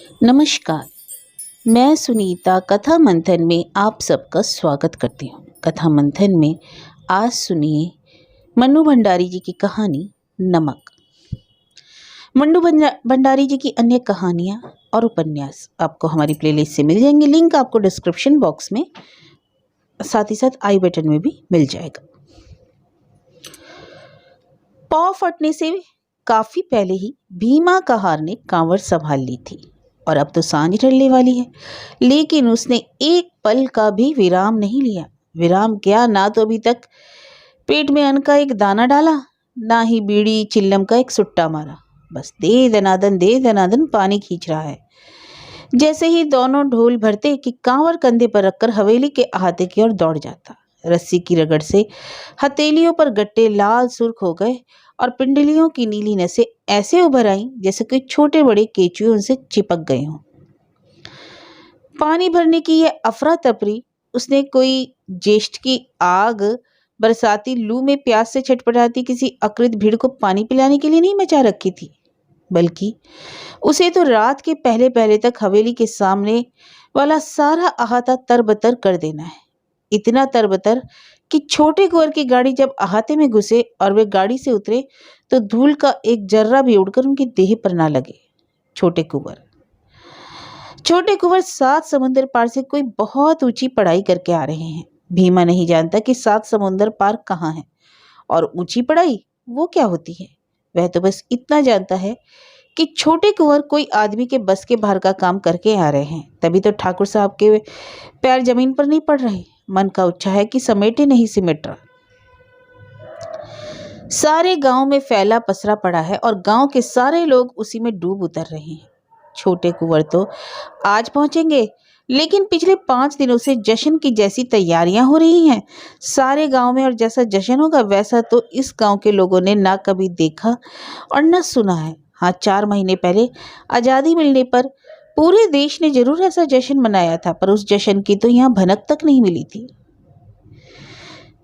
नमस्कार। मैं सुनीता कथा मंथन में आप सबका स्वागत करती हूँ। कथा मंथन में आज सुनिए मन्नू भंडारी जी की कहानी नमक। मन्नू भंडारी जी की अन्य कहानियाँ और उपन्यास आपको हमारी प्लेलिस्ट से मिल जाएंगे। लिंक आपको डिस्क्रिप्शन बॉक्स में साथ ही साथ आई बटन में भी मिल जाएगा। पाँव फटने से काफी पहले ही भीमा कहार ने कांवड़ संभाल ली थी और अब तो सांझ ढलने वाली है, लेकिन उसने एक पल का भी विराम नहीं लिया। विराम क्या, ना तो अभी तक पेट में अन्न का एक दाना डाला, ना ही बीड़ी चिल्लम का एक सुट्टा मारा। बस दे दनादन पानी खींच रहा है। जैसे ही दोनों ढोल भरते कि कांवर कंधे पर रखकर हवेली के अहाते की ओर दौड़ जाता। रस्सी की रगड़ से हथेलियों पर गट्टे लाल सुर्ख हो गए और पिंडलियों की नीली नसें ऐसे उभर आईं जैसे कोई छोटे बड़े केचुए उनसे चिपक गए हों। पानी भरने की यह अफरा तफरी उसने कोई ज्येष्ठ की आग बरसाती लू में प्यास से छटपटाती किसी अकृत भीड़ को पानी पिलाने के लिए नहीं मचा रखी थी, बल्कि उसे तो रात के पहले पहले तक हवेली के सामने वाला सारा अहाता तरबतर कर देना है। इतना तरबतर कि छोटे कुंवर की गाड़ी जब अहाते में घुसे और वे गाड़ी से उतरे तो धूल का एक जर्रा भी उड़कर उनकी देह पर ना लगे। छोटे कुंवर 7 समुंदर पार से कोई बहुत ऊंची पढ़ाई करके आ रहे हैं। भीमा नहीं जानता कि 7 समुंदर पार कहाँ है और ऊंची पढ़ाई वो क्या होती है। वह तो बस इतना जानता है कि छोटे कुंवर कोई आदमी के बस के बाहर का काम करके आ रहे हैं। तभी तो ठाकुर साहब के पैर जमीन पर नहीं पड़ रहे। मन का उच्छा है कि समेटे नहीं सिमट रहा। सारे गांव में फैला पसरा पड़ा है और गांव के सारे लोग उसी में डूब उतर रहे हैं। छोटे कुंवर तो आज पहुंचेंगे, लेकिन पिछले 5 दिनों से जश्न की जैसी तैयारियां हो रही हैं सारे गांव में, और जैसा जश्न होगा वैसा तो इस गांव के लोगों ने ना कभी देखा और न सुना है। हाँ, 4 महीने पहले आज़ादी मिलने पर पूरे देश ने जरूर ऐसा जश्न मनाया था, पर उस जश्न की तो यहाँ भनक तक नहीं मिली थी।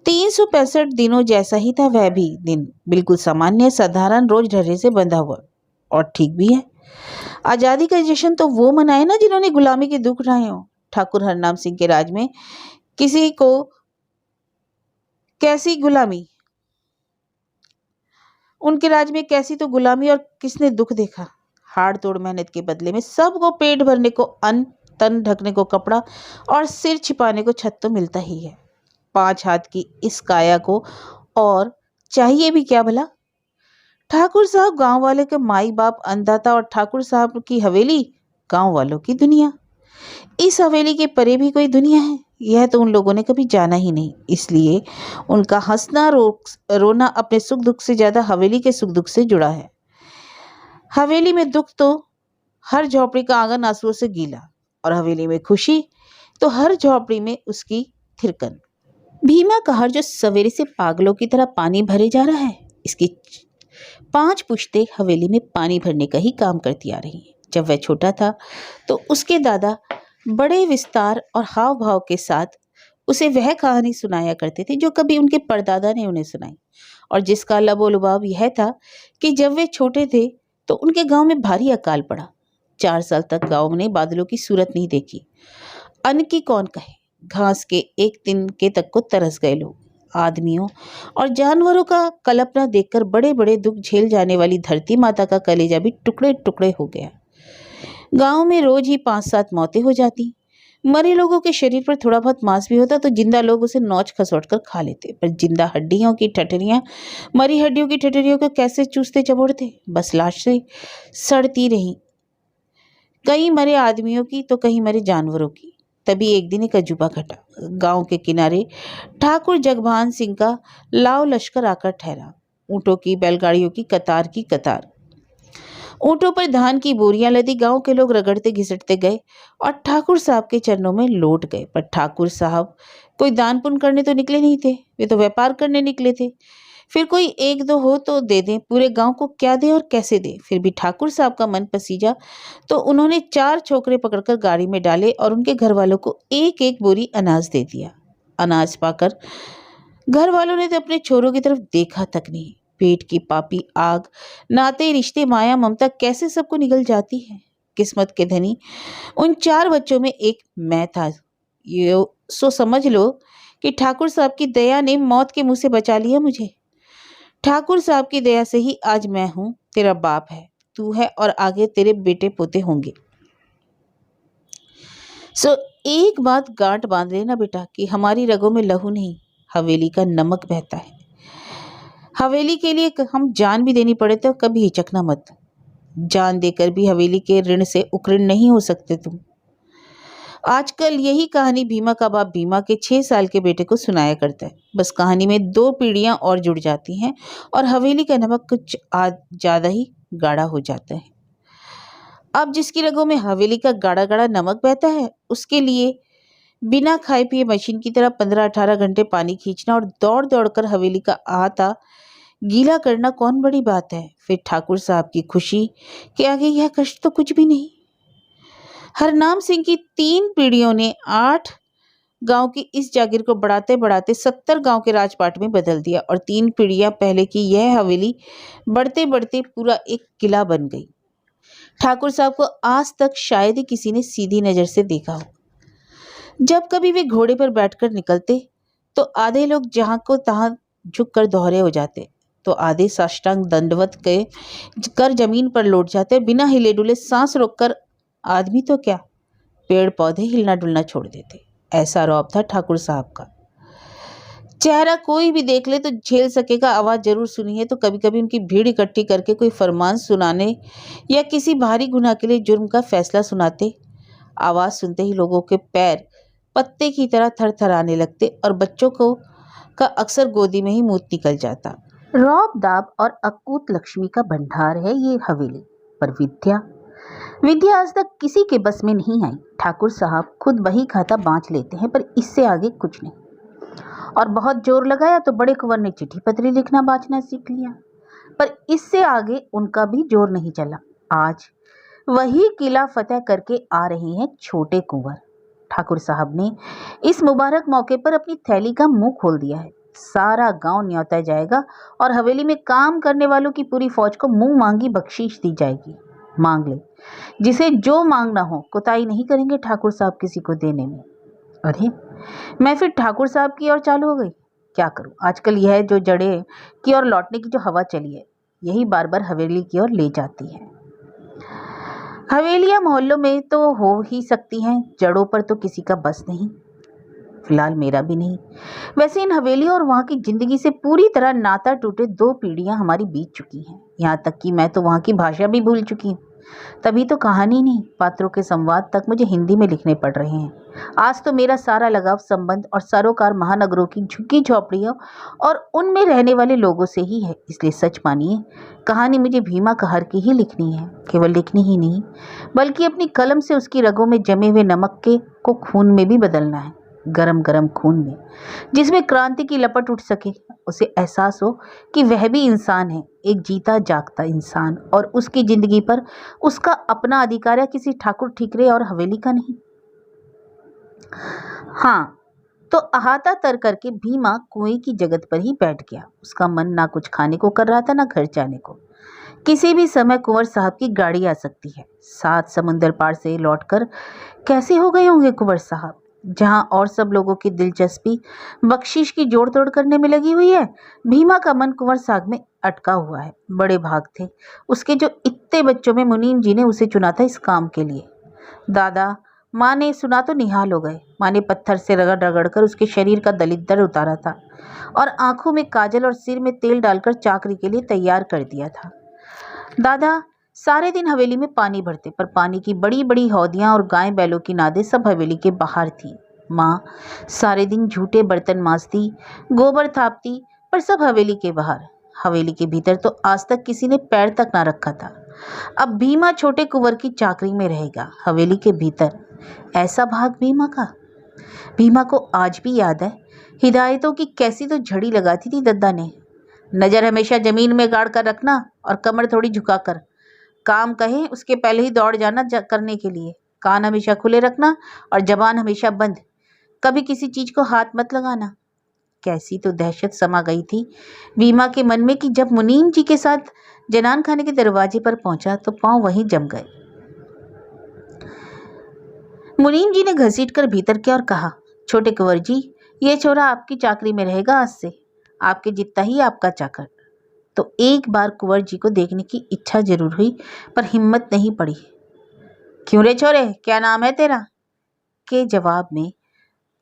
365 दिनों जैसा ही था वह भी दिन, बिल्कुल सामान्य साधारण रोज ढर्रे से बंधा हुआ। और ठीक भी है। आजादी का जश्न तो वो मनाए ना जिन्होंने गुलामी के दुख उठाए हो। ठाकुर हरनाम सिंह के राज में किसी को कैसी गुलामी, उनके राज में कैसी तो गुलामी और किसने दुख देखा। हाड़ तोड़ मेहनत के बदले में सबको पेट भरने को अन्न, तन ढकने को कपड़ा और सिर छिपाने को छत तो मिलता ही है। 5 हाथ की इस काया को और चाहिए भी क्या भला। ठाकुर साहब गांव वाले के माई बाप अन्नदाता और ठाकुर साहब की हवेली गांव वालों की दुनिया। इस हवेली के परे भी कोई दुनिया है, यह तो उन लोगों ने कभी जाना ही नहीं। इसलिए उनका हंसना रोना अपने सुख दुख से ज्यादा हवेली के सुख दुख से जुड़ा है। हवेली में दुख तो हर झोपड़ी का आंगन आंसुओं से गीला, और हवेली में खुशी तो हर झोपड़ी में उसकी थिरकन। भीमा कहार जो सवेरे से पागलों की तरह पानी भरे जा रहा है, इसकी 5 पुश्ते हवेली में पानी भरने का ही काम करती आ रही हैं। जब वह छोटा था तो उसके दादा बड़े विस्तार और हाव भाव के साथ उसे वह कहानी सुनाया करते थे जो कभी उनके परदादा ने उन्हें सुनाई, और जिसका लबोलुबाव यह था कि जब वे छोटे थे तो उनके गांव में भारी अकाल पड़ा। 4 साल तक गांव ने बादलों की सूरत नहीं देखी। अन्न की कौन कहे, घास के एक दिन के तक को तरस गए लोग। आदमियों और जानवरों का कल्पना देखकर बड़े बड़े दुख झेल जाने वाली धरती माता का कलेजा भी टुकड़े टुकड़े हो गया। गांव में रोज ही 5-7 मौतें हो जाती। मरे लोगों के शरीर पर थोड़ा बहुत मांस भी होता तो जिंदा लोग उसे नोच खसोट कर खा लेते, पर जिंदा हड्डियों की ठठरियां मरी हड्डियों की ठठरियों को कैसे चूसते चबोड़ते। बस लाशें सड़ती रहीं, कहीं मरे आदमियों की तो कहीं मरे जानवरों की। तभी एक दिन एक अजूबा घटा। गांव के किनारे ठाकुर जगभान सिंह का लाव लश्कर आकर ठहरा। ऊंटों की बैलगाड़ियों की कतार। ऊंटों पर धान की बोरियां लदी। गांव के लोग रगड़ते घिसटते गए और ठाकुर साहब के चरणों में लौट गए। पर ठाकुर साहब कोई दान पुण्य करने तो निकले नहीं थे, वे तो व्यापार करने निकले थे। फिर कोई 1-2 हो तो दे दें, पूरे गांव को क्या दे और कैसे दे। फिर भी ठाकुर साहब का मन पसीजा तो उन्होंने 4 छोकरे पकड़कर गाड़ी में डाले और उनके घर वालों को 1-1 बोरी अनाज दे दिया। अनाज पाकर घर वालों ने तो अपने छोरों की तरफ देखा तक नहीं। पेट की पापी आग, नाते रिश्ते माया ममता कैसे सबको निगल जाती है। किस्मत के धनी। उन 4 बच्चों में एक मैं था। ये सो समझ लो कि ठाकुर साहब की दया ने मौत के मुंह से बचा लिया मुझे। ठाकुर साहब की दया से ही आज मैं हूँ, तेरा बाप है, तू है और आगे तेरे बेटे पोते होंगे। सो एक बात गांठ बांध लेना बेटा कि हमारी रगों में लहू नहीं, हवेली का नमक बहता है। हवेली के लिए हम जान भी देनी पड़े तो कभी हिचकना मत। जान देकर भी हवेली के ऋण से उकऋण नहीं हो सकते तुम। आजकल यही कहानी भीमा का बाप भीमा के 6 साल के बेटे को सुनाया करता है। बस कहानी में 2 पीढ़ियां और जुड़ जाती हैं और हवेली का नमक कुछ ज्यादा ही गाढ़ा हो जाता है। अब जिसकी रगों में हवेली का गाढ़ा गाढ़ा नमक बहता है, उसके लिए बिना खाए पिए मशीन की तरह 15-18 घंटे पानी खींचना और दौड़ दौड़ कर हवेली का आहता गीला करना कौन बड़ी बात है। फिर ठाकुर साहब की खुशी के आगे यह कष्ट तो कुछ भी नहीं। हरनाम सिंह की 3 पीढ़ियों ने 8 गांव की इस जागीर को बढ़ाते बढ़ाते 70 गांव के राजपाट में बदल दिया और 3 पीढ़ियां पहले की यह हवेली बढ़ते बढ़ते पूरा एक किला बन गई। ठाकुर साहब को आज तक शायद ही किसी ने सीधी नजर से देखा हो। जब कभी वे घोड़े पर बैठकर निकलते तो आधे लोग जहां को तहां झुककर दोहरे हो जाते, तो आधे साष्टांग दंडवत कर जमीन पर लौट जाते। बिना हिले डुले सांस रोककर आदमी तो क्या, पेड़ पौधे हिलना डुलना छोड़ देते। ऐसा रौब था ठाकुर साहब का। चेहरा कोई भी देख ले तो झेल सकेगा। आवाज जरूर सुनी है तो कभी कभी उनकी भीड़ इकट्ठी करके कोई फरमान सुनाने या किसी भारी गुनाह के लिए जुर्म का फैसला सुनाते। आवाज सुनते ही लोगों के पैर पत्ते की तरह थरथराने लगते और बच्चों को का अक्सर गोदी में ही मूत निकल जाता। रौब दाब और अकूत लक्ष्मी का भंडार है ये हवेली, पर विद्या आज तक किसी के बस में नहीं आई। ठाकुर साहब खुद बही खाता बांच लेते हैं, पर इससे आगे कुछ नहीं। और बहुत जोर लगाया तो बड़े कुंवर ने चिट्ठी पत्री लिखना बांचना सीख लिया, पर इससे आगे उनका भी जोर नहीं चला। आज वही किला फतेह करके आ रहे हैं छोटे कुंवर। ठाकुर साहब ने इस मुबारक मौके पर अपनी थैली का मुंह खोल दिया है। सारा गांव न्योता जाएगा और हवेली में काम करने वालों की पूरी फौज को मुंह मांगी बख्शीश दी जाएगी। मांग ले, जिसे जो मांगना हो, कुताई नहीं करेंगे ठाकुर साहब किसी को देने में। अरे मैं फिर ठाकुर साहब की ओर चालू हो गई। क्या करूं, आजकल यह जो जड़े की ओर लौटने की जो हवा चली है, यही बार बार हवेली की ओर ले जाती है। हवेलियां मोहल्लों में तो हो ही सकती हैं, जड़ों पर तो किसी का बस नहीं, फिलहाल मेरा भी नहीं। वैसे इन हवेली और वहां की जिंदगी से पूरी तरह नाता टूटे 2 पीढ़ियां हमारी बीत चुकी हैं। यहाँ तक कि मैं तो वहां की भाषा भी भूल चुकी हूँ। तभी तो कहानी नहीं, पात्रों के संवाद तक मुझे हिंदी में लिखने पड़ रहे हैं। आज तो मेरा सारा लगाव संबंध और सरोकार महानगरों की झुग्गी झोपड़ियों और उनमें रहने वाले लोगों से ही है। इसलिए सच मानिए, कहानी मुझे भीमा कहर की ही लिखनी है। केवल लिखनी ही नहीं, बल्कि अपनी कलम से उसकी रगों में जमे हुए नमक को खून में भी बदलना है। गरम गरम खून में, जिसमें क्रांति की लपट उठ सके, उसे एहसास हो कि वह भी इंसान है, एक जीता जागता इंसान, और उसकी जिंदगी पर उसका अपना अधिकार है, किसी ठाकुर ठीकरे और हवेली का नहीं। हाँ, तो अहाता तर करके भीमा कुएं की जगत पर ही बैठ गया। उसका मन ना कुछ खाने को कर रहा था, ना घर जाने को। किसी भी समय कुंवर साहब की गाड़ी आ सकती है। 7 समुंदर पार से लौटकर कैसे हो गए होंगे कुंवर साहब। जहां और सब लोगों की दिलचस्पी बख्शीश की जोड़ तोड़ करने में लगी हुई है, भीमा का मन कुंवर साहब में अटका हुआ है। बड़े भाग थे उसके जो इतने बच्चों में मुनीम जी ने उसे चुना था इस काम के लिए। दादा माँ ने सुना तो निहाल हो गए। माँ ने पत्थर से रगड़ रगड़ कर उसके शरीर का दलिद्दर उतारा था और आंखों में काजल और सिर में तेल डालकर चाकरी के लिए तैयार कर दिया था। दादा सारे दिन हवेली में पानी भरते, पर पानी की बड़ी बड़ी हौदियां और गाय बैलों की नादें सब हवेली के बाहर थी। माँ सारे दिन झूठे बर्तन मांजती, गोबर थापती, पर सब हवेली के बाहर। हवेली के भीतर तो आज तक किसी ने पैर तक ना रखा था। अब भीमा छोटे कुंवर की चाकरी में रहेगा हवेली के भीतर। ऐसा भाग भीमा का। भीमा को आज भी याद है हिदायतों की कैसी तो झड़ी लगाती थी दद्दा ने। नजर हमेशा जमीन में गाड़ कर रखना और कमर थोड़ी झुकाकर। काम कहे उसके पहले ही दौड़ जाना करने के लिए। कान हमेशा खुले रखना और जबान हमेशा बंद। कभी किसी चीज को हाथ मत लगाना। कैसी तो दहशत समा गई थी भीमा के मन में कि जब मुनीम जी के साथ जनान खाने के दरवाजे पर पहुंचा तो पांव वहीं जम गए। मुनीम जी ने घसीट कर भीतर किया और कहा, छोटे कुंवर जी, ये छोरा आपकी चाकरी में रहेगा आज से, आपके जितना ही आपका चाकर। तो एक बार कुंवर जी को देखने की इच्छा जरूर हुई, पर हिम्मत नहीं पड़ी। क्यों रे छोरे, क्या नाम है तेरा? के जवाब में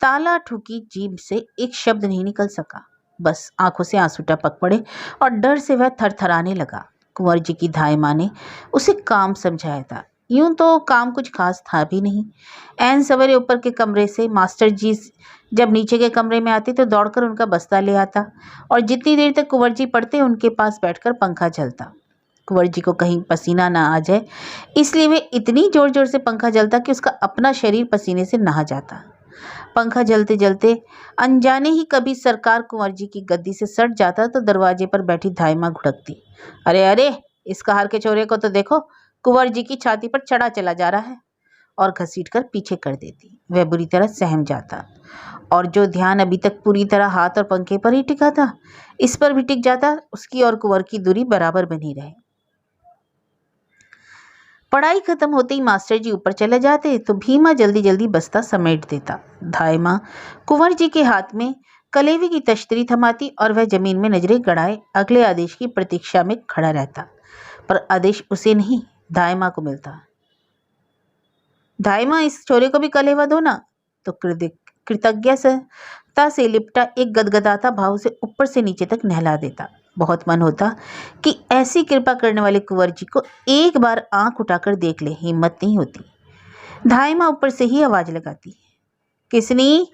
ताला ठुकी जीभ से एक शब्द नहीं निकल सका। बस आंखों से आंसू टपक पड़े और डर से वह थरथराने लगा। कुंवर जी की धाई माँ ने उसे काम समझाया था। यूं तो काम कुछ खास था भी नहीं। ऐन सवेरे ऊपर के कमरे से मास्टर जी जब नीचे के कमरे में आते तो दौड़कर उनका बस्ता ले आता और जितनी देर तक कुंवर जी पढ़ते उनके पास बैठकर पंखा चलता। कुंवर जी को कहीं पसीना ना आ जाए, इसलिए वे इतनी जोर जोर से पंखा चलता कि उसका अपना शरीर पसीने से नहा जाता। पंखा जलते जलते अनजाने ही कभी सरकार कुंवर जी की गद्दी से सट जाता तो दरवाजे पर बैठी धाई माँ घुड़कती, अरे अरे, इस कहार के चोरे को तो देखो, कुंवर जी की छाती पर चढ़ा चला जा रहा है, और घसीट कर पीछे कर देती। वह बुरी तरह सहम जाता और जो ध्यान अभी तक पूरी तरह हाथ और पंखे पर ही टिका था, इस पर भी टिक जाता। उसकी और कुंवर की दूरी बराबर बनी रहे। पढ़ाई खत्म होते ही मास्टर जी ऊपर चले जाते तो भीमा जल्दी जल्दी बस्ता समेट देता। धाई माँ कुंवर जी के हाथ में कलेवी की तश्तरी थमाती और वह जमीन में नजरें गड़ाए अगले आदेश की प्रतीक्षा में खड़ा रहता, पर आदेश उसे नहीं, धाई माँ को मिलता। धाई माँ, इस छोरे को भी कलेवा दो ना। तो कृतज्ञता से लिपटा एक गदगदाता भाव से ऊपर से नीचे तक नहला देता। बहुत मन होता कि ऐसी कृपा करने वाले कुंवर जी को एक बार आंख उठाकर देख ले, हिम्मत नहीं होती। धाई माँ ऊपर से ही आवाज लगाती, किसनी?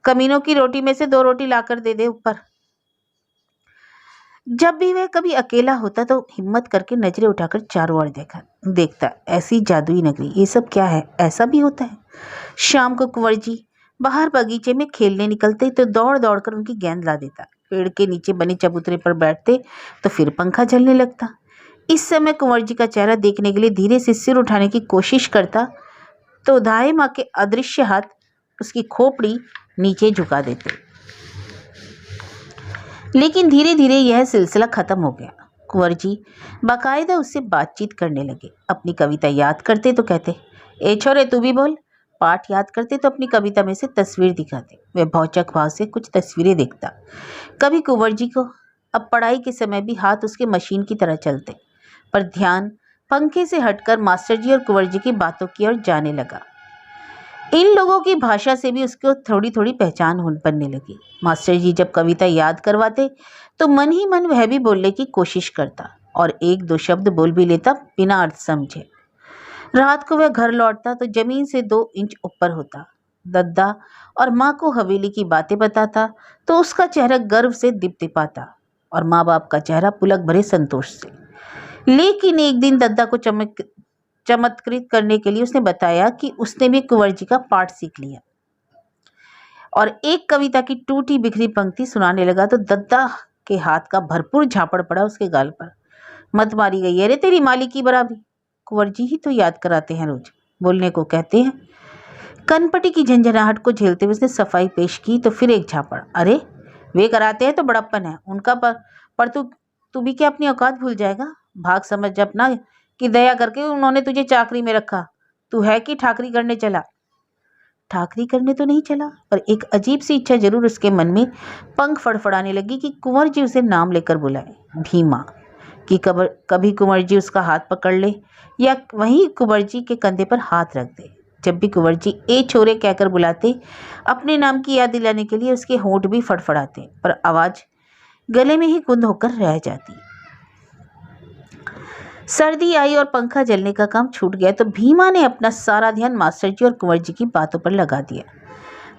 कमीनों की रोटी में से 2 रोटी लाकर दे दे ऊपर। जब भी वह कभी अकेला होता तो हिम्मत करके नजरें उठाकर चारों ओर देखता। ऐसी जादुई नगरी, ये सब क्या है? ऐसा भी होता है? शाम को कुंवर जी बाहर बगीचे में खेलने निकलते तो दौड़ दौड़ कर उनकी गेंद ला देता। पेड़ के नीचे बने चबूतरे पर बैठते तो फिर पंखा चलने लगता। इस समय कुंवर जी का चेहरा देखने के लिए धीरे से सिर उठाने की कोशिश करता तो धाई माँ के अदृश्य हाथ उसकी खोपड़ी नीचे झुका देते। लेकिन धीरे धीरे यह सिलसिला खत्म हो गया। कुंवर जी बाकायदा उससे बातचीत करने लगे। अपनी कविता याद करते तो कहते, ए छोरे तू भी बोल। पाठ याद करते तो अपनी कविता में से तस्वीर दिखाते। वह भौचक भाव से कुछ तस्वीरें देखता। कभी कुंवर जी को अब पढ़ाई के समय भी हाथ उसके मशीन की तरह चलते, पर ध्यान पंखे से हटकर मास्टर जी और कुंवर जी की बातों की ओर जाने लगा। इन लोगों की भाषा से भी उसको थोड़ी थोड़ी पहचान बनने लगी। मास्टर जी जब कविता याद करवाते तो मन ही मन वह भी बोलने की कोशिश करता और 1-2 शब्द बोल भी लेता बिना अर्थ समझे। रात को वह घर लौटता तो जमीन से 2 इंच ऊपर होता। दद्दा और माँ को हवेली की बातें बताता तो उसका चेहरा गर्व से दिपदिपाता और माँ बाप का चेहरा पुलक भरे संतोष से। लेकिन एक दिन दद्दा को चमत्कृत करने के लिए उसने बताया कि उसने भी कुंवर जी का पाठ सीख लिया और एक कविता की टूटी बिखरी पंक्ति सुनाने लगा तो दद्दा के हाथ का भरपूर झापड़ पड़ा उसके गाल पर। मत मारी गई, अरे तेरी माली की बराबरी। कुंवर जी ही तो याद कराते हैं, रोज बोलने को कहते हैं। कनपटी की झंझनाहट को झेलते हुए उसने सफाई पेश की तो फिर एक झापड़, अरे वे कराते हैं तो बड़प्पन है उनका, पर तू भी क्या अपनी औकात भूल जाएगा? भाग समझ अपना कि दया करके उन्होंने तुझे चाकरी में रखा, तू है कि ठाकरी करने चला? ठाकरी करने तो नहीं चला, पर एक अजीब सी इच्छा जरूर उसके मन में पंख फड़फड़ाने लगी कि कुंवर जी उसे नाम लेकर बुलाए, भीमा, कि कभी कुंवर जी उसका हाथ पकड़ ले या वहीं कुंवर जी के कंधे पर हाथ रख दे। जब भी कुंवर जी ए छोरे कहकर बुलाते, अपने नाम की याद दिलाने के लिए उसके होंठ भी फड़फड़ाते, पर आवाज गले में ही गुंद होकर रह जाती। सर्दी आई और पंखा जलने का काम छूट गया तो भीमा ने अपना सारा ध्यान मास्टर जी और कुंवर जी की बातों पर लगा दिया।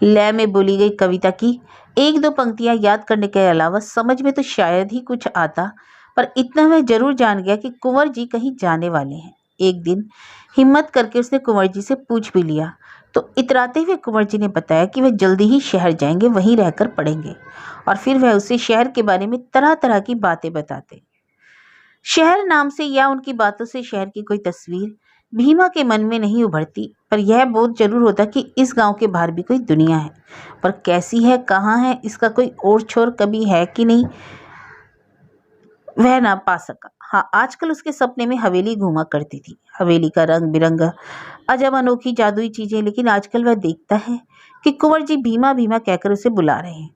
लय में बोली गई कविता की 1-2 पंक्तियां याद करने के अलावा समझ में तो शायद ही कुछ आता, पर इतना वह जरूर जान गया कि कुंवर जी कहीं जाने वाले हैं। एक दिन हिम्मत करके उसने कुंवर जी से पूछ भी लिया तो इतराते हुए कुंवर जी ने बताया कि वह जल्दी ही शहर जाएंगे, वहीं रहकर पढ़ेंगे, और फिर वह उसे शहर के बारे में तरह तरह की बातें बताते। शहर नाम से या उनकी बातों से शहर की कोई तस्वीर भीमा के मन में नहीं उभरती, पर यह बोध जरूर होता कि इस गांव के बाहर भी कोई दुनिया है, पर कैसी है, कहाँ है, इसका कोई और छोर कभी है कि नहीं, वह ना पा सका। हाँ, आजकल उसके सपने में हवेली घूमा करती थी। हवेली का रंग बिरंगा अजब अनोखी जादुई चीजें, लेकिन आजकल वह देखता है कि कुंवर जी भीमा भीमा कहकर उसे बुला रहे हैं।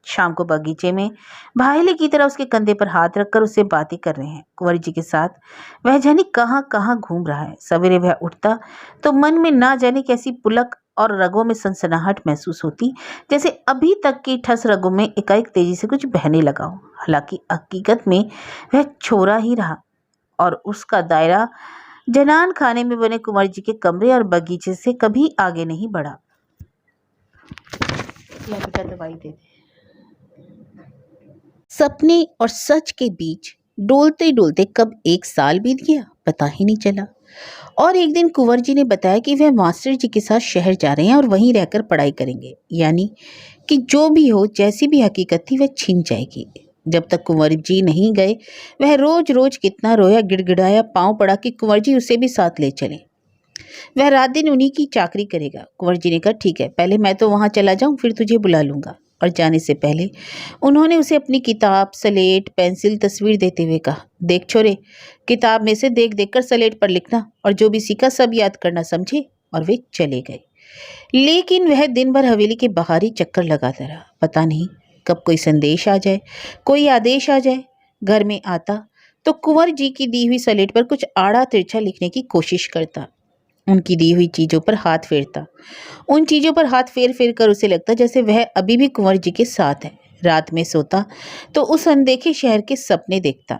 शाम को बगीचे में भाईले की तरह उसके कंधे पर हाथ रखकर उससे बातें कर रहे हैं। कुंवर जी के साथ वह जाने कहाँ कहाँ घूम रहा है। सवेरे वह उठता तो मन में ना जाने कैसी पुलक और रगों में सनसनाहट महसूस होती, जैसे अभी तक की ठस रगों में एकाएक तेजी से कुछ बहने लगा हो। हालांकि हकीकत में वह छोरा ही रहा और उसका दायरा जनान खाने में बने कुंवर जी के कमरे और बगीचे से कभी आगे नहीं बढ़ा। या बेटा दवाई दे दे। सपने और सच के बीच डोलते डोलते कब एक साल बीत गया पता ही नहीं चला। और एक दिन कुंवर जी ने बताया कि वह मास्टर जी के साथ शहर जा रहे हैं और वहीं रहकर पढ़ाई करेंगे, यानी कि जो भी हो, जैसी भी हकीकत थी वह छिन जाएगी। जब तक कुंवर जी नहीं गए वह रोज रोज कितना रोया, गिड़गिड़ाया, पांव पड़ा कि कुंवर जी उसे भी साथ ले चले। वह रात दिन उन्हीं की चाकरी करेगा। कुंवर जी ने कहा ठीक है, पहले मैं तो वहां चला जाऊं, फिर तुझे बुला लूंगा। और जाने से पहले उन्होंने उसे अपनी किताब, स्लेट, पेंसिल, तस्वीर देते हुए कहा, देख छोरे, किताब में से देख देख कर स्लेट पर लिखना और जो भी सीखा सब याद करना, समझे। और वे चले गए। लेकिन वह दिन भर हवेली के बाहर ही चक्कर लगाता रहा। पता नहीं कब कोई संदेश आ जाए, कोई आदेश आ जाए। घर में आता तो कुंवर जी की दी हुई स्लेट पर कुछ आड़ा तिरछा लिखने की कोशिश करता, उनकी दी हुई चीजों पर हाथ फेरता। उन चीजों पर हाथ फेर फेर कर उसे लगता जैसे वह अभी भी कुंवर जी के साथ है। रात में सोता तो उस अनदेखे शहर के सपने देखता।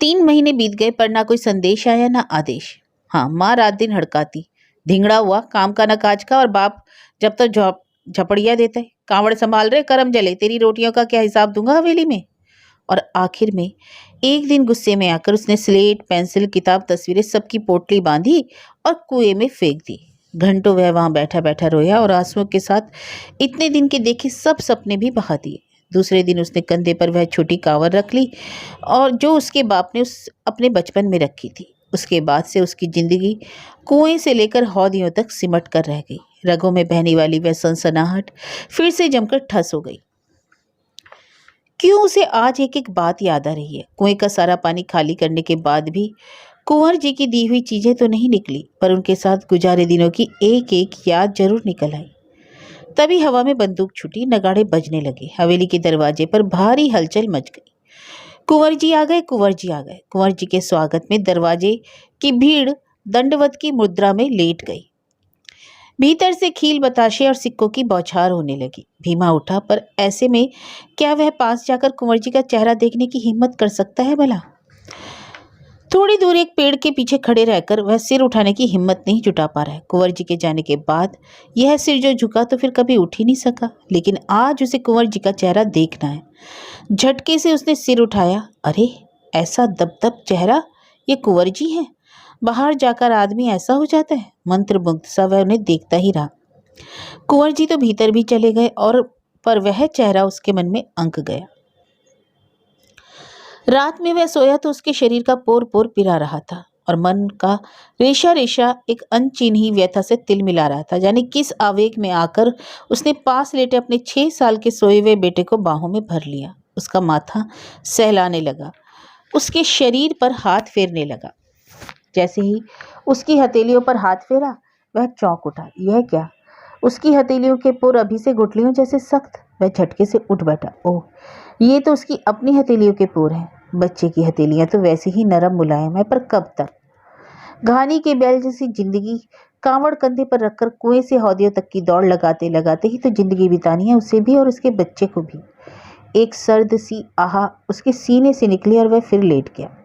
3 महीने बीत गए पर ना कोई संदेश आया ना आदेश। हाँ, माँ रात दिन हड़काती, धिंगड़ा हुआ, काम का न काज का, और बाप जब तक झपड़िया देता है, कांवड़ संभाल रहे, करम जले, तेरी रोटियों का क्या हिसाब दूंगा हवेली में। और आखिर में एक दिन गुस्से में आकर उसने स्लेट, पेंसिल, किताब, तस्वीरें सबकी पोटली बांधी और कुएं में फेंक दी। घंटों वह वहां बैठा बैठा रोया और आंसुओं के साथ इतने दिन के देखे सब सपने भी बहा दिए। दूसरे दिन उसने कंधे पर वह छोटी कांवर रख ली और जो उसके बाप ने उस अपने बचपन में रखी थी। उसके बाद से उसकी जिंदगी कुएं से लेकर हौदियों तक सिमट कर रह गई। रगों में बहने वाली वह सनसनाहट फिर से जमकर ठस हो गई। क्यों उसे आज एक एक बात याद आ रही है। कुएं का सारा पानी खाली करने के बाद भी कुंवर जी की दी हुई चीजें तो नहीं निकली, पर उनके साथ गुजारे दिनों की एक एक याद जरूर निकल आई। तभी हवा में बंदूक छूटी, नगाड़े बजने लगे। हवेली के दरवाजे पर भारी हलचल मच गई। कुंवर जी आ गए, कुंवर जी आ गए। कुंवर जी के स्वागत में दरवाजे की भीड़ दंडवत की मुद्रा में लेट गई। भीतर से खील बताशे और सिक्कों की बौछार होने लगी। भीमा उठा, पर ऐसे में क्या वह पास जाकर कुंवर जी का चेहरा देखने की हिम्मत कर सकता है भला। थोड़ी दूर एक पेड़ के पीछे खड़े रहकर वह सिर उठाने की हिम्मत नहीं जुटा पा रहा है। कुंवर जी के जाने के बाद यह सिर जो झुका तो फिर कभी उठ ही नहीं सका, लेकिन आज उसे कुंवर जी का चेहरा देखना है। झटके से उसने सिर उठाया। अरे, ऐसा दबदब चेहरा, ये कुंवर जी है। बाहर जाकर आदमी ऐसा हो जाता है। मंत्रमुग्ध सा वह उन्हें देखता ही रहा। कुंवर जी तो भीतर भी चले गए और पर वह चेहरा उसके मन में अंक गया। रात में वह सोया तो उसके शरीर का पोर पोर पिरा रहा था और मन का रेशा रेशा एक अनचिन्ही व्यथा से तिल मिला रहा था। जाने किस आवेग में आकर उसने पास लेटे अपने 6 साल के सोए हुए बेटे को बाहों में भर लिया। उसका माथा सहलाने लगा, उसके शरीर पर हाथ फेरने लगा। जैसे ही उसकी हथेलियों पर हाथ फेरा वह चौंक उठा। यह क्या? उसकी हथेलियों के पुर अभी से गुठलियों जैसे सख्त। वह झटके से उठ बैठा। ओह, ये तो उसकी अपनी हथेलियों के पुर हैं। बच्चे की हथेलियां तो वैसे ही नरम मुलायम है, पर कब तक? घानी के बैल जैसी जिंदगी कांवड़ कंधे पर रखकर कुएं से हौदियों तक की दौड़ लगाते लगाते ही तो जिंदगी बितानी है, उसे भी और उसके बच्चे को भी। एक सर्द सी आहा उसके सीने से निकली और वह फिर लेट गया।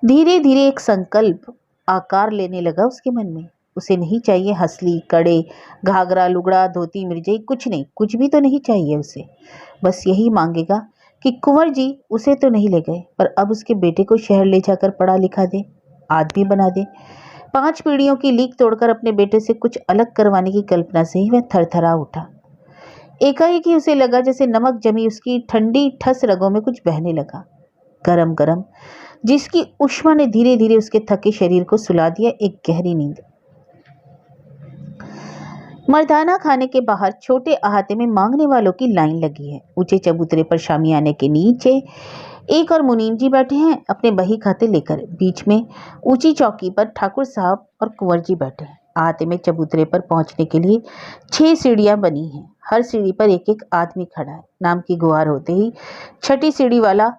धीरे धीरे एक संकल्प आकार लेने लगा उसके मन में। उसे नहीं चाहिए हसली, कड़े, घाघरा, लुगड़ा, धोती, मिर्जई, कुछ नहीं, कुछ भी तो नहीं चाहिए उसे। बस यही मांगेगा कि कुंवर जी उसे तो नहीं ले गए, पर अब उसके बेटे को शहर ले जाकर पढ़ा लिखा दे, आदमी बना दे। 5 पीढ़ियों की लीक तोड़कर अपने बेटे से कुछ अलग करवाने की कल्पना से ही वह थरथरा उठा। एकाएक ही उसे लगा जैसे नमक जमी उसकी ठंडी ठस रगों में कुछ बहने लगा, गरम गरम, जिसकी उष्मा ने धीरे धीरे उसके थके शरीर को सुला दिया एक गहरी नींद। मर्दाना खाने के बाहर छोटे अहाते में मांगने वालों की लाइन लगी है। ऊंचे चबूतरे पर शामियाने के नीचे एक और मुनीम जी बैठे हैं अपने बही खाते लेकर। बीच में ऊंची चौकी पर ठाकुर साहब और कुंवर जी बैठे हैं। आहते में चबूतरे पर पहुंचने के लिए 6 सीढ़ियां बनी हैं। हर सीढ़ी पर एक एक आदमी खड़ा है। नाम की गुहार होते ही छठी सीढ़ी वाला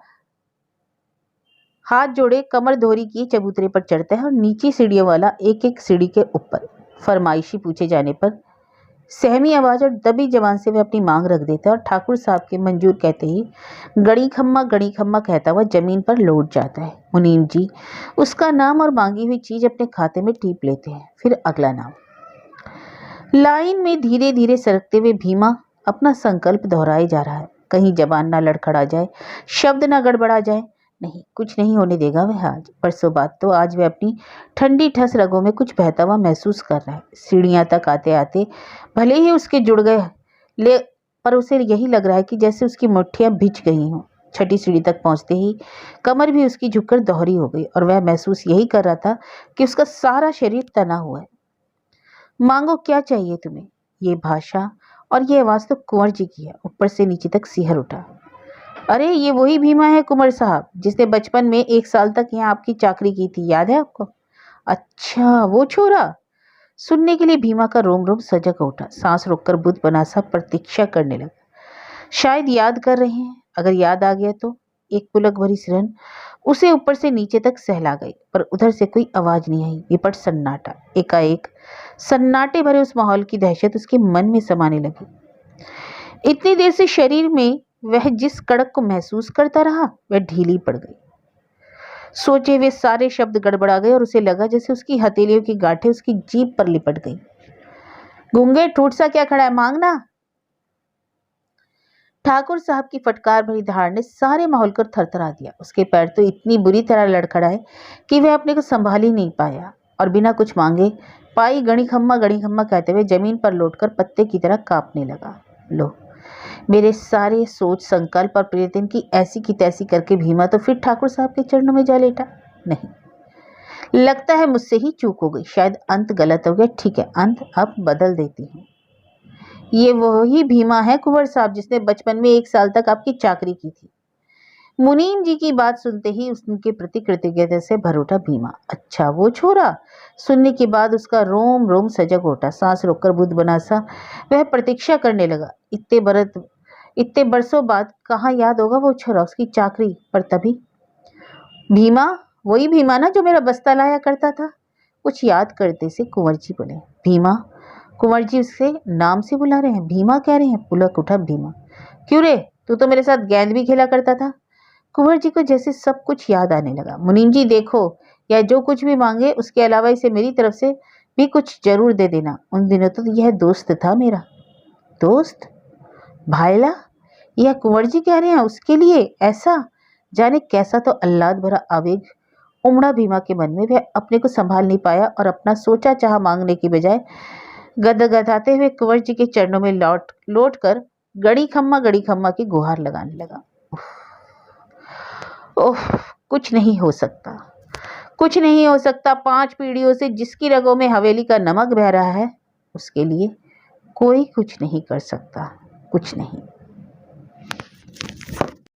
हाथ जोड़े कमर दोहरी किए चबूतरे पर चढ़ता है और नीचे सीढ़ियों वाला एक एक सीढ़ी के ऊपर। फरमाइशी पूछे जाने पर सहमी आवाज और दबी जबान से वह अपनी मांग रख देता है और ठाकुर साहब के मंजूर कहते ही गड़ी खम्मा कहता हुआ जमीन पर लौट जाता है। मुनीम जी उसका नाम और मांगी हुई चीज अपने खाते में टीप लेते हैं। फिर अगला नाम। लाइन में धीरे धीरे सरकते हुए भीमा अपना संकल्प दोहराए जा रहा है। कहीं जबान ना लड़खड़ा जाए, शब्द ना गड़बड़ा जाए। नहीं, कुछ नहीं होने देगा वह आज। परसों बात तो आज वह अपनी ठंडी ठस रगों में कुछ बहता हुआ महसूस कर रहा है। सीढ़ियां तक आते आते भले ही उसके जुड़ गए ले, पर उसे यही लग रहा है कि जैसे उसकी मुट्ठियां भिज गई हों। छठी सीढ़ी तक पहुंचते ही कमर भी उसकी झुककर दोहरी हो गई और वह महसूस यही कर रहा था कि उसका सारा शरीर तना हुआ है। मांगो, क्या चाहिए तुम्हें? ये भाषा और ये आवाज तो कुंवर जी की है। ऊपर से नीचे तक सिहर उठा। अरे ये वही भीमा है कुंवर साहब, जिसने बचपन में 1 साल तक यहाँ आपकी चाकरी की थी, याद है आपको? अच्छा, वो छोरा। सुनने के लिए भीमा का रोम रोम सजग उठा। सांस रोककर बुद्ध बना सा प्रतीक्षा करने लगा। शायद याद कर रहे हैं। अगर याद आ गया तो? एक पुलक भरी सिरन उसे ऊपर से नीचे तक सहला गई, पर उधर से कोई आवाज नहीं आई। विपट सन्नाटा। एकाएक सन्नाटे भरे उस माहौल की दहशत उसके मन में समाने लगी। इतनी देर से शरीर में वह जिस कड़क को महसूस करता रहा वह ढीली पड़ गई। सोचे वे सारे शब्द गड़बड़ा गए और उसे लगा जैसे उसकी हथेलियों की गांठें उसकी जीभ पर लिपट गई। गूंगे ठूठ सा क्या खड़ा है, मांगना। ठाकुर साहब की फटकार भरी धार ने सारे माहौल को थरथरा दिया। उसके पैर तो इतनी बुरी तरह लड़खड़ाए कि वह अपने को संभाल ही नहीं पाया और बिना कुछ मांगे पाई गणी खम्मा कहते हुए जमीन पर लौटकर पत्ते की तरह कांपने लगा। लो, मेरे सारे सोच संकल्प और प्रियतम की ऐसी की तैसी करके भीमा तो फिर ठाकुर साहब के चरणों में जा लेटा। नहीं, लगता है मुझसे ही चूक हो गई। शायद अंत गलत हो गया। ठीक है, अंत अब बदल देती हूँ। ये वही भीमा है कुंवर साहब जिसने बचपन में 1 साल तक आपकी चाकरी की थी। मुनीम जी की बात सुनते ही उसके प्रति कृतज्ञता से भर उठा भीमा। अच्छा, वो छोरा। सुनने के बाद उसका रोम रोम सजग उठा। सांस रोककर बुद्ध बना सा वह प्रतीक्षा करने लगा। इतने बरसों बाद कहाँ याद होगा वो छोरा, उसकी चाकरी। पर तभी भीमा, वही भीमा ना जो मेरा बस्ता लाया करता था। कुछ याद करते से कुंवर जी बोले। भीमा? कुंवर जी उससे नाम से बुला रहे हैं, भीमा कह रहे हैं। पुलक उठा भीमा। क्यों रे, तू तो मेरे साथ गेंद भी खेला करता था। कुंवर जी को जैसे सब कुछ याद आने लगा। मुनीम जी देखो, या जो कुछ भी मांगे उसके अलावा इसे मेरी तरफ से भी कुछ जरूर दे देना। उन दिनों तो यह दोस्त था मेरा। दोस्त? भाईला? यह कुंवर जी कह रहे हैं उसके लिए ऐसा? जाने कैसा तो आह्लाद भरा आवेग उमड़ा भीमा के मन में। वह अपने को संभाल नहीं पाया और अपना सोचा चाह मांगने की बजाय गदगदाते हुए कुंवर जी के चरणों में लौट कर गड़ी खम्मा की गुहार लगाने लगा। ओह, कुछ नहीं हो सकता, कुछ नहीं हो सकता। 5 पीढ़ियों से जिसकी रगों में हवेली का नमक बह रहा है, उसके लिए कोई कुछ नहीं कर सकता। कुछ नहीं।